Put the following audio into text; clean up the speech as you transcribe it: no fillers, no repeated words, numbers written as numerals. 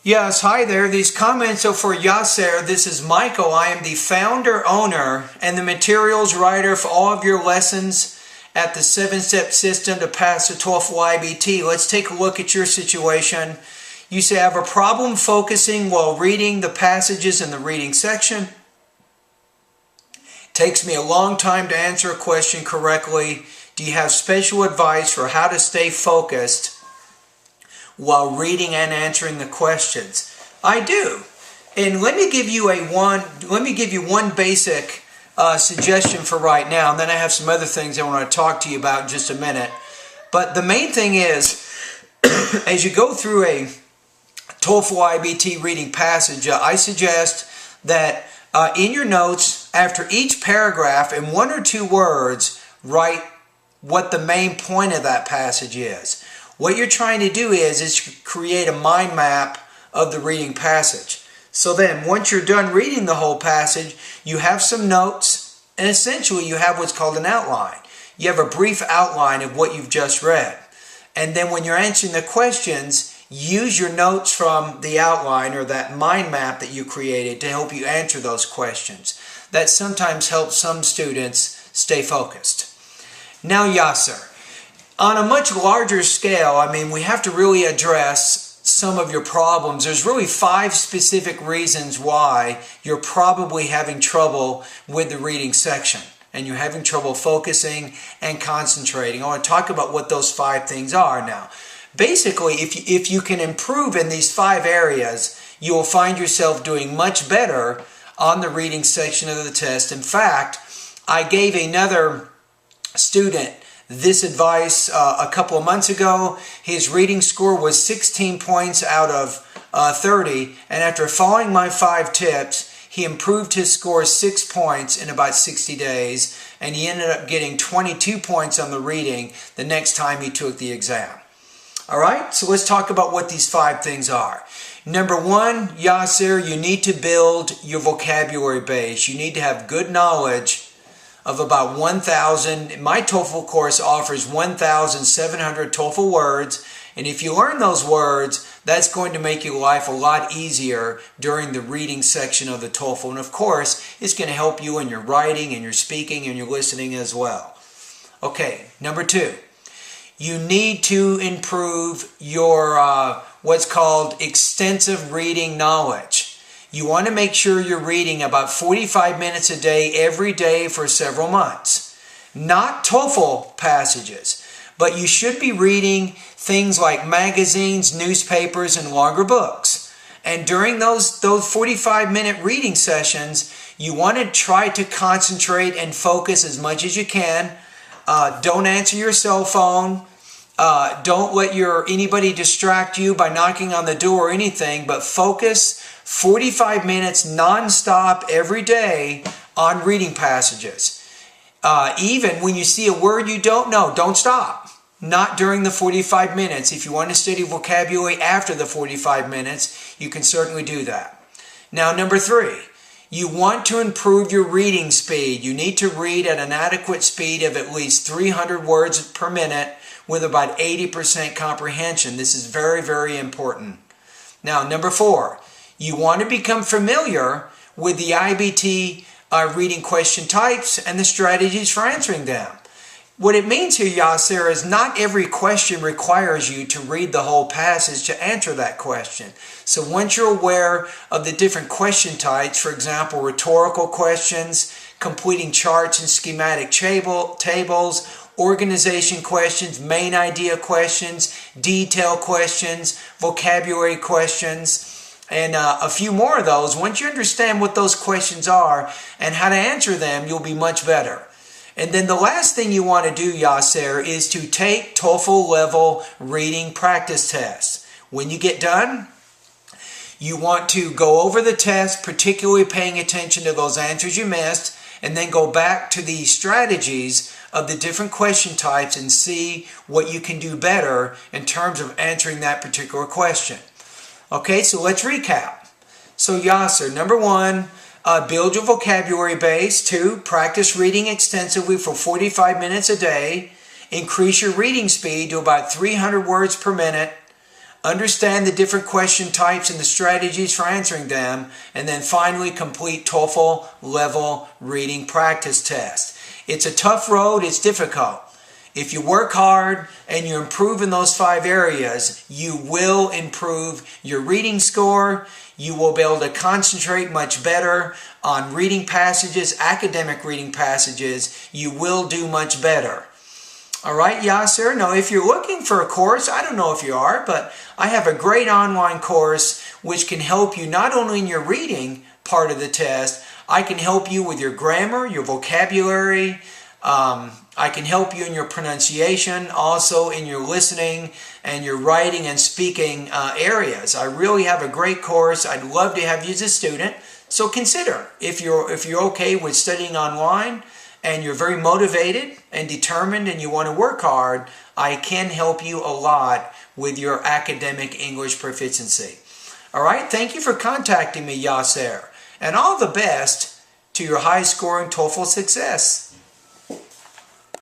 Yes, hi there. These comments are for Yasser. This is Michael. I am the founder, owner, and the materials writer for all of your lessons at the 7-Step System to pass the TOEFL IBT. Let's take a look at your situation. You say, I have a problem focusing while reading the passages in the reading section. Takes me a long time to answer a question correctly. Do you have special advice for how to stay focused while reading and answering the questions? I do. And let me give you one basic suggestion for right now, and then I have some other things I want to talk to you about in just a minute. But the main thing is, as you go through a TOEFL IBT reading passage, I suggest that in your notes, after each paragraph, in 1 or 2 words, write what the main point of that passage is. What you're trying to do is create a mind map of the reading passage. So then, once you're done reading the whole passage, you have some notes, and essentially you have what's called an outline. You have a brief outline of what you've just read. And then when you're answering the questions, use your notes from the outline or that mind map that you created to help you answer those questions. That sometimes helps some students stay focused. Now, Yasser. On a much larger scale, we have to really address some of your problems. There's really 5 specific reasons why you're probably having trouble with the reading section and you're having trouble focusing and concentrating. I want to talk about what those 5 things are now. Basically, if you can improve in these 5 areas, you will find yourself doing much better on the reading section of the test. In fact, I gave another student this advice a couple of months ago. His reading score was 16 points out of 30, and after following my 5 tips, he improved his score 6 points in about 60 days, and he ended up getting 22 points on the reading the next time he took the exam. Alright, so let's talk about what these 5 things are. Number 1, Yasser, you need to build your vocabulary base. You need to have good knowledge of about 1,000. My TOEFL course offers 1,700 TOEFL words, and if you learn those words, that's going to make your life a lot easier during the reading section of the TOEFL. And of course, it's going to help you in your writing and your speaking and your listening as well. Okay, number 2, you need to improve your what's called extensive reading knowledge. You want to make sure you're reading about 45 minutes a day every day for several months. Not TOEFL passages, but you should be reading things like magazines, newspapers, and longer books. And during those 45-minute reading sessions, you want to try to concentrate and focus as much as you can. Don't answer your cell phone. Don't let anybody distract you by knocking on the door or anything, but focus 45 minutes non-stop every day on reading passages. Even when you see a word you don't know, don't stop. Not during the 45 minutes. If you want to study vocabulary after the 45 minutes, you can certainly do that. Now, number 3, you want to improve your reading speed. You need to read at an adequate speed of at least 300 words per minute with about 80% comprehension. This is very, very important. Now, number 4, you want to become familiar with the IBT reading question types and the strategies for answering them. What it means here, Yasser, is not every question requires you to read the whole passage to answer that question. So once you're aware of the different question types, for example, rhetorical questions, completing charts and schematic tables, organization questions, main idea questions, detail questions, vocabulary questions, and a few more of those. Once you understand what those questions are and how to answer them, you'll be much better. And then the last thing you want to do, Yasser, is to take TOEFL level reading practice tests. When you get done, you want to go over the test, particularly paying attention to those answers you missed, and then go back to the strategies of the different question types and see what you can do better in terms of answering that particular question. Okay, so let's recap. So Yasser, number 1, build your vocabulary base. 2, practice reading extensively for 45 minutes a day. Increase your reading speed to about 300 words per minute. understand the different question types and the strategies for answering them, and then finally complete TOEFL level reading practice test. It's a tough road, it's difficult. If you work hard and you improve in those 5 areas, you will improve your reading score. You will be able to concentrate much better on reading passages, academic reading passages. You will do much better. All right, Yasser. Now, if you're looking for a course, I don't know if you are, but I have a great online course which can help you not only in your reading part of the test, I can help you with your grammar, your vocabulary, I can help you in your pronunciation, also in your listening and your writing and speaking areas. I really have a great course. I'd love to have you as a student. So consider, if you're okay with studying online and you're very motivated and determined and you want to work hard, I can help you a lot with your academic English proficiency. All right, thank you for contacting me, Yasser, and all the best to your high-scoring TOEFL success.